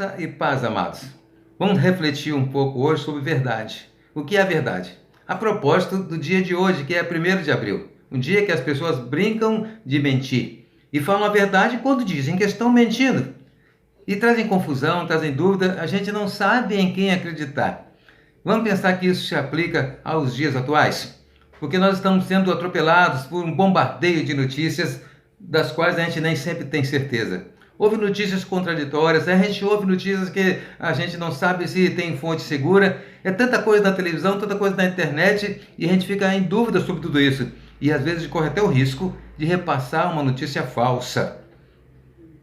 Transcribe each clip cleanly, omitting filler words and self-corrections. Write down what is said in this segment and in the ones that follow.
Graça e paz, amados. Vamos refletir um pouco hoje sobre verdade. O que é a verdade? A propósito do dia de hoje, que é 1º de abril, um dia que as pessoas brincam de mentir e falam a verdade quando dizem que estão mentindo. E trazem confusão, trazem dúvida, a gente não sabe em quem acreditar. Vamos pensar que isso se aplica aos dias atuais? Porque nós estamos sendo atropelados por um bombardeio de notícias das quais a gente nem sempre tem certeza. Houve notícias contraditórias, a gente ouve notícias que a gente não sabe se tem fonte segura. É tanta coisa na televisão, tanta coisa na internet, e a gente fica em dúvida sobre tudo isso. E às vezes corre até o risco de repassar uma notícia falsa.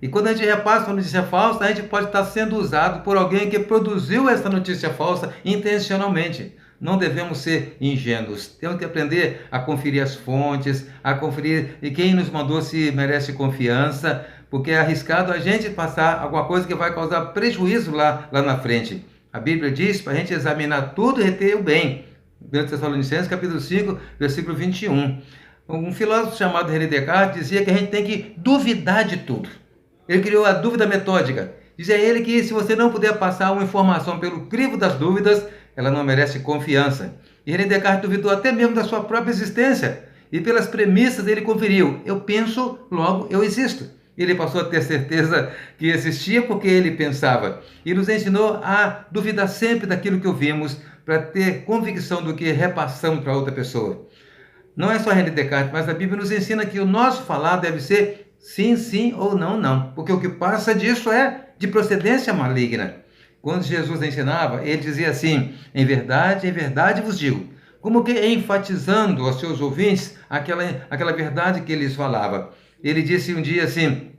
E quando a gente repassa uma notícia falsa, a gente pode estar sendo usado por alguém que produziu essa notícia falsa intencionalmente. Não devemos ser ingênuos. Temos que aprender a conferir as fontes, a conferir quem nos mandou se merece confiança, porque é arriscado a gente passar alguma coisa que vai causar prejuízo lá na frente. A Bíblia diz para a gente examinar tudo e reter o bem. 1 Tessalonicenses, capítulo 5, versículo 21. Um filósofo chamado René Descartes dizia que a gente tem que duvidar de tudo. Ele criou a dúvida metódica. Dizia ele que se você não puder passar uma informação pelo crivo das dúvidas, ela não merece confiança. E René Descartes duvidou até mesmo da sua própria existência. E pelas premissas ele conferiu: eu penso, logo eu existo. Ele passou a ter certeza que existia porque ele pensava. E nos ensinou a duvidar sempre daquilo que ouvimos, para ter convicção do que repassamos para outra pessoa. Não é só René Descartes, mas a Bíblia nos ensina que o nosso falar deve ser sim, sim ou não, não. Porque o que passa disso é de procedência maligna. Quando Jesus ensinava, ele dizia assim: em verdade vos digo. Como que enfatizando aos seus ouvintes aquela verdade que eles falava. Ele disse um dia assim: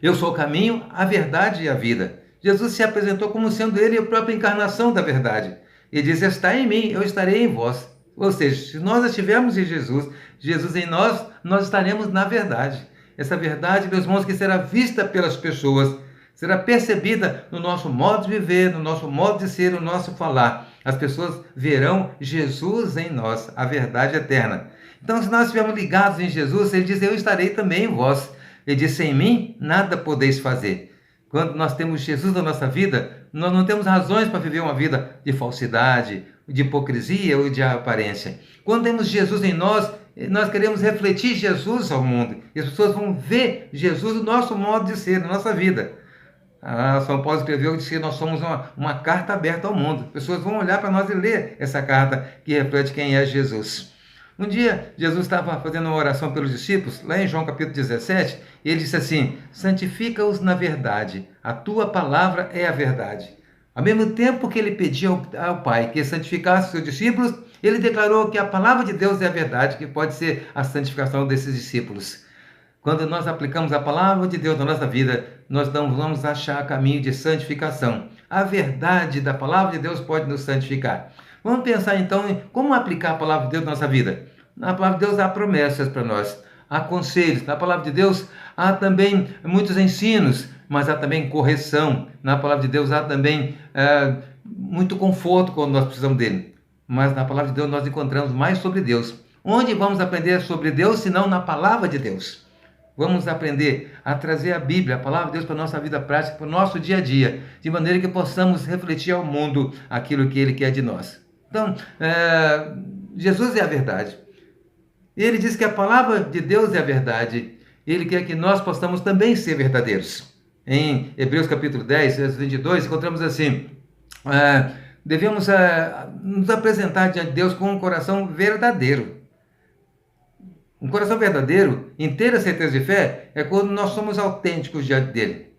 eu sou o caminho, a verdade e a vida. Jesus se apresentou como sendo ele a própria encarnação da verdade. Ele diz: está em mim, eu estarei em vós. Ou seja, se nós estivermos em Jesus, Jesus em nós, nós estaremos na verdade. Essa verdade, meus irmãos, que será vista pelas pessoas, será percebida no nosso modo de viver, no nosso modo de ser, no nosso falar. As pessoas verão Jesus em nós, a verdade eterna. Então, se nós estivermos ligados em Jesus, ele diz: eu estarei também em vós. Ele diz: sem mim, nada podeis fazer. Quando nós temos Jesus na nossa vida, nós não temos razões para viver uma vida de falsidade, de hipocrisia ou de aparência. Quando temos Jesus em nós, nós queremos refletir Jesus ao mundo. E as pessoas vão ver Jesus no nosso modo de ser, na nossa vida. São Paulo escreveu que nós somos uma carta aberta ao mundo. As pessoas vão olhar para nós e ler essa carta que reflete quem é Jesus. Um dia, Jesus estava fazendo uma oração pelos discípulos, lá em João capítulo 17, e ele disse assim: santifica-os na verdade, a tua palavra é a verdade. Ao mesmo tempo que ele pedia ao Pai que santificasse os seus discípulos, ele declarou que a palavra de Deus é a verdade, que pode ser a santificação desses discípulos. Quando nós aplicamos a palavra de Deus na nossa vida, nós não vamos achar caminho de santificação. A verdade da palavra de Deus pode nos santificar. Vamos pensar então em como aplicar a palavra de Deus na nossa vida. Na palavra de Deus há promessas para nós, há conselhos. Na palavra de Deus há também muitos ensinos, mas há também correção. Na palavra de Deus há também muito conforto quando nós precisamos dele. Mas na palavra de Deus nós encontramos mais sobre Deus. Onde vamos aprender sobre Deus, se não na palavra de Deus? Vamos aprender a trazer a Bíblia, a palavra de Deus, para a nossa vida prática, para o nosso dia a dia, de maneira que possamos refletir ao mundo aquilo que ele quer de nós. Então, Jesus é a verdade. Ele diz que a palavra de Deus é a verdade. Ele quer que nós possamos também ser verdadeiros. Em Hebreus capítulo 10, verso 22, encontramos assim: devemos nos apresentar diante de Deus com um coração verdadeiro. Um coração verdadeiro, inteira certeza de fé, é quando nós somos autênticos diante dele.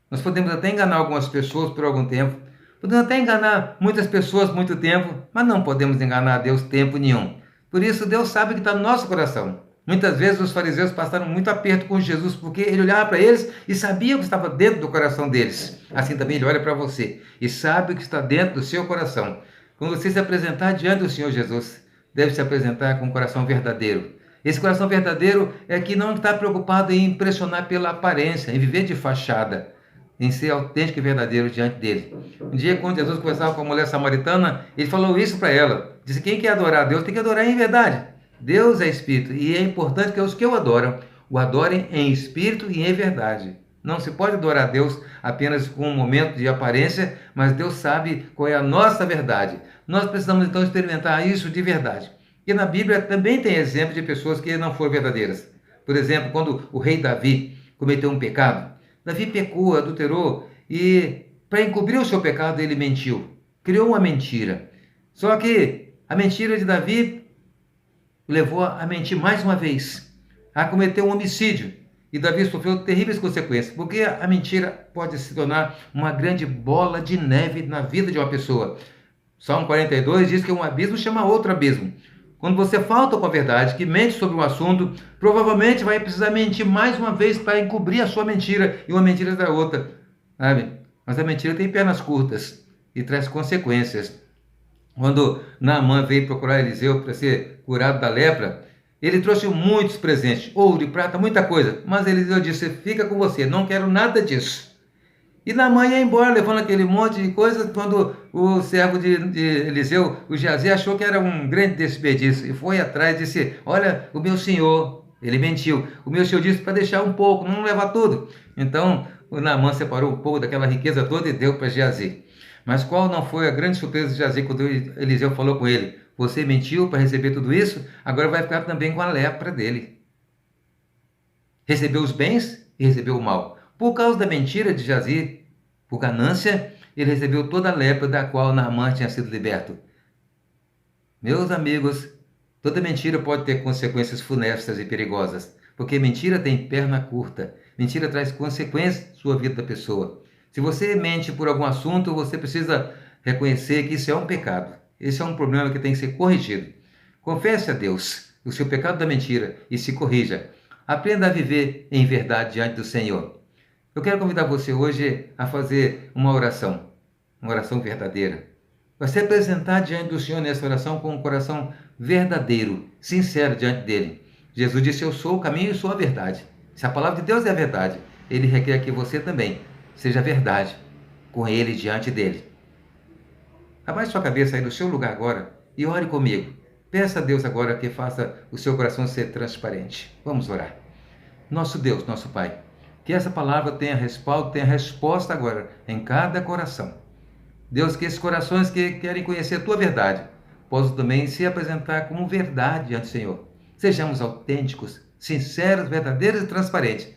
Nós podemos até enganar algumas pessoas por algum tempo, podemos até enganar muitas pessoas por muito tempo, mas não podemos enganar a Deus tempo nenhum. Por isso, Deus sabe que está no nosso coração. Muitas vezes os fariseus passaram muito aperto com Jesus, porque ele olhava para eles e sabia o que estava dentro do coração deles. Assim também ele olha para você e sabe o que está dentro do seu coração. Quando você se apresentar diante do Senhor Jesus, deve se apresentar com um coração verdadeiro. Esse coração verdadeiro é que não está preocupado em impressionar pela aparência, em viver de fachada, em ser autêntico e verdadeiro diante dele. Um dia, quando Jesus conversava com a mulher samaritana, ele falou isso para ela. Disse: quem quer adorar a Deus tem que adorar em verdade. Deus é espírito e é importante que os que o adoram adorem em espírito e em verdade. Não se pode adorar a Deus apenas com um momento de aparência, mas Deus sabe qual é a nossa verdade. Nós precisamos então experimentar isso de verdade. E na Bíblia também tem exemplo de pessoas que não foram verdadeiras. Por exemplo, quando o rei Davi cometeu um pecado, Davi pecou, adulterou e para encobrir o seu pecado ele mentiu, criou uma mentira. Só que a mentira de Davi levou a mentir mais uma vez, a cometer um homicídio. E Davi sofreu terríveis consequências, porque a mentira pode se tornar uma grande bola de neve na vida de uma pessoa. Salmo 42 diz que um abismo chama outro abismo. Quando você falta com a verdade, que mente sobre um assunto, provavelmente vai precisar mentir mais uma vez para encobrir a sua mentira e uma mentira da outra, sabe? Mas a mentira tem pernas curtas e traz consequências. Quando Naamã veio procurar Eliseu para ser curado da lepra, ele trouxe muitos presentes, ouro e prata, muita coisa. Mas Eliseu disse, fica com você, não quero nada disso. E Naamã ia embora, levando aquele monte de coisas, quando o servo de Eliseu, o Geazi, achou que era um grande desperdício. E foi atrás e disse, olha, o meu senhor, ele mentiu, o meu senhor disse para deixar um pouco, não levar tudo. Então, o Naamã separou um pouco daquela riqueza toda e deu para Geazi. Mas qual não foi a grande surpresa de Geazi quando Eliseu falou com ele? Você mentiu para receber tudo isso, agora vai ficar também com a lepra dele. Recebeu os bens e recebeu o mal. Por causa da mentira de Geazi, por ganância, ele recebeu toda a lepra da qual Naamã tinha sido liberto. Meus amigos, toda mentira pode ter consequências funestas e perigosas, porque mentira tem perna curta. Mentira traz consequências na sua vida da pessoa. Se você mente por algum assunto, você precisa reconhecer que isso é um pecado. Esse é um problema que tem que ser corrigido. Confesse a Deus o seu pecado da mentira e se corrija. Aprenda a viver em verdade diante do Senhor. Eu quero convidar você hoje a fazer uma oração verdadeira. Vai se apresentar diante do Senhor nessa oração com um coração verdadeiro, sincero diante dele. Jesus disse, eu sou o caminho e sou a verdade. Se a palavra de Deus é a verdade, ele requer que você também seja a verdade com ele diante dele. Abaixe sua cabeça aí do seu lugar agora e ore comigo. Peça a Deus agora que faça o seu coração ser transparente. Vamos orar. Nosso Deus, nosso Pai, que essa palavra tenha respaldo, tenha resposta agora em cada coração. Deus, que esses corações que querem conhecer a Tua verdade possam também se apresentar como verdade diante do Senhor. Sejamos autênticos, sinceros, verdadeiros e transparentes.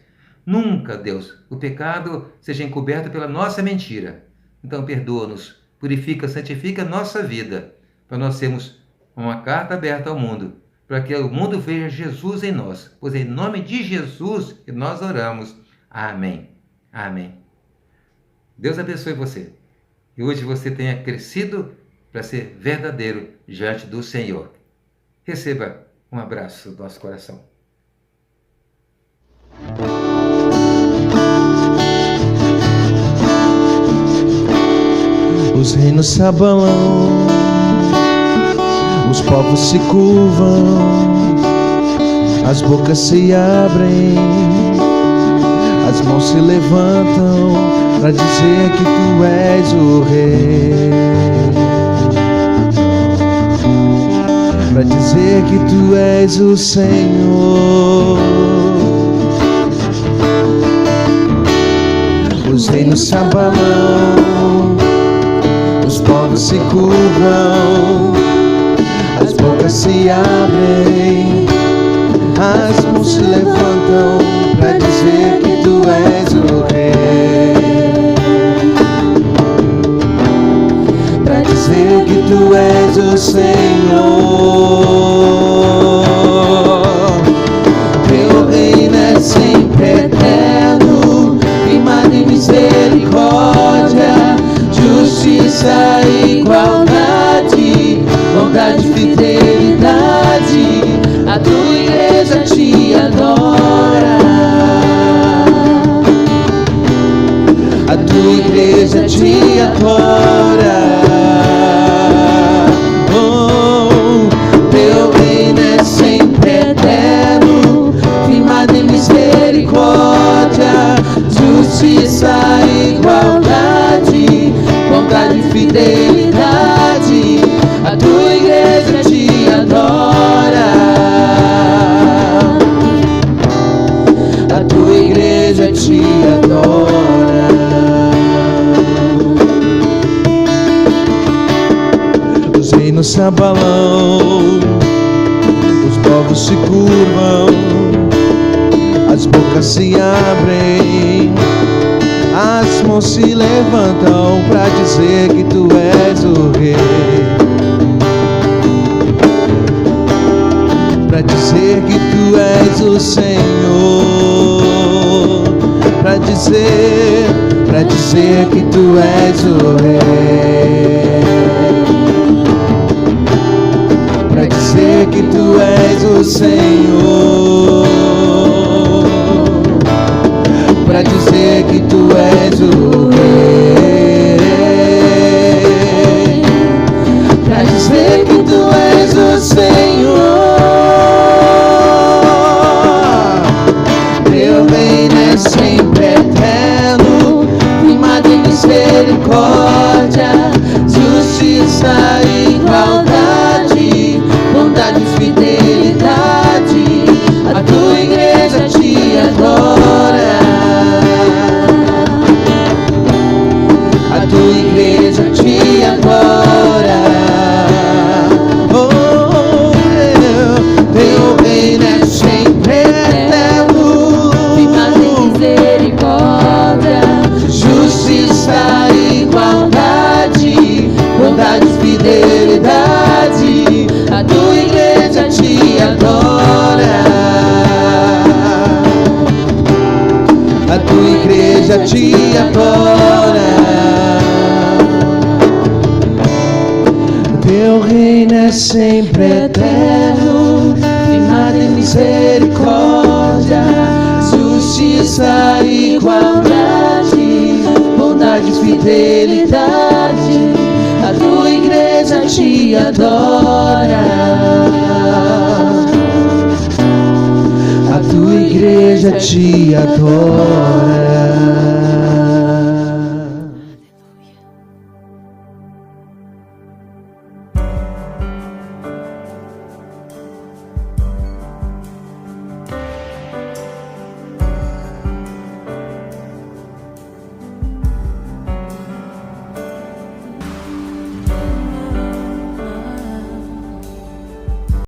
Nunca, Deus, o pecado seja encoberto pela nossa mentira. Então perdoa-nos. Purifica, santifica a nossa vida, para nós sermos uma carta aberta ao mundo, para que o mundo veja Jesus em nós, pois é em nome de Jesus que nós oramos. Amém. Amém. Deus abençoe você. E hoje você tenha crescido para ser verdadeiro diante do Senhor. Receba um abraço do nosso coração. Os reinos se abalam, os povos se curvam, as bocas se abrem, as mãos se levantam para dizer que tu és o rei, para dizer que tu és o Senhor. Os reinos se abalam, os povos se curvam, as bocas se abrem, as mãos se levantam para dizer que tu és o rei, para dizer que tu és o Senhor. Teu reino é sempre eterno, firmado em misericórdia, justiça e igualdade, bondade e fidelidade. A tua igreja te adora, a tua igreja te adora. Oh, teu reino é sempre eterno, firmado em misericórdia, justiça e igualdade, bondade e fidelidade. A tua igreja te adora, a tua igreja te adora. se abalam, os povos se curvam, as bocas se abrem, as mãos se levantam pra dizer que tu és o rei, pra dizer que tu és o Senhor, pra dizer que tu és o rei, pra dizer que tu és o Senhor, pra dizer que tu és o rei, pra dizer que tu és o Senhor. Teu reino é sempre eterno, firmado em misericórdia, justiça e igualdade, bondade e fidelidade. A tua igreja te adora, a tua igreja te adora. Oh, teu reino é sempre eterno, firmado em misericórdia, justiça e igualdade, bondade e fidelidade. A tua igreja te adora, a tua igreja te adora. Teu reino é sempre eterno, firmado em misericórdia, justiça e igualdade, bondade e fidelidade. A tua igreja te adora, a tua igreja te adora.